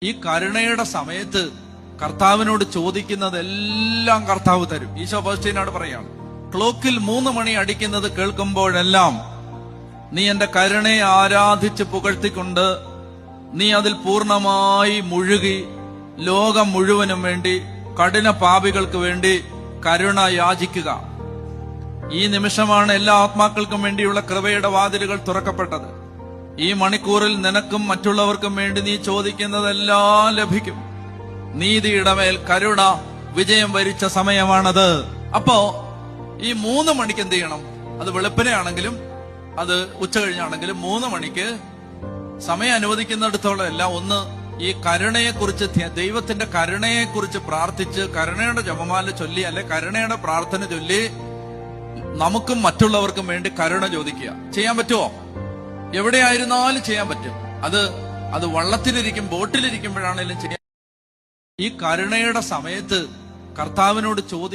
ഈ കരുണയുടെ സമയത്ത് കർത്താവിനോട് ചോദിക്കുന്നതെല്ലാം കർത്താവ് തരും. ഈശോ പൗലോസിനോട് പറയാണ്, ക്ലോക്കിൽ 3 മണി അടിക്കുന്നത് കേൾക്കുമ്പോഴെല്ലാം നീ എന്റെ കരുണയെ ആരാധിച്ച് പുകഴ്ത്തിക്കൊണ്ട് നീ അതിൽ പൂർണ്ണമായി മുഴുകി ലോകം മുഴുവനും വേണ്ടി, കഠിന പാപികൾക്ക് വേണ്ടി കരുണ യാചിക്കുക. ഈ നിമിഷമാണ് എല്ലാ ആത്മാക്കൾക്കും വേണ്ടിയുള്ള കൃപയുടെ വാതിലുകൾ തുറക്കപ്പെട്ടത്. ഈ മണിക്കൂറിൽ നിനക്കും മറ്റുള്ളവർക്കും വേണ്ടി നീ ചോദിക്കുന്നതെല്ലാം ലഭിക്കും. നീതിയുടെ മേൽ കരുണ വിജയം വരിച്ച സമയമാണത്. അപ്പോ ഈ 3 മണിക്ക് എന്ത് ചെയ്യണം? അത് വെളുപ്പിനെയാണെങ്കിലും അത് ഉച്ച കഴിഞ്ഞാണെങ്കിലും 3 മണിക്ക് സമയം അനുവദിക്കുന്നിടത്തോളം എല്ലാം ഒന്ന് ഈ കരുണയെക്കുറിച്ച്, ദൈവത്തിന്റെ കരുണയെക്കുറിച്ച് പ്രാർത്ഥിച്ച്, കരുണയുടെ ജപമാല ചൊല്ലി അല്ലെ കരുണയുടെ പ്രാർത്ഥന ചൊല്ലി നമുക്കും മറ്റുള്ളവർക്കും വേണ്ടി കരുണ ചോദിക്കുക. ചെയ്യാൻ പറ്റുമോ? എവിടെയായിരുന്നാലും ചെയ്യാൻ പറ്റും. അത് വള്ളത്തിലിരിക്കും, ബോട്ടിലിരിക്കുമ്പോഴാണെങ്കിലും ചെയ്യാം. ഈ കരുണയുടെ സമയത്ത് കർത്താവിനോട്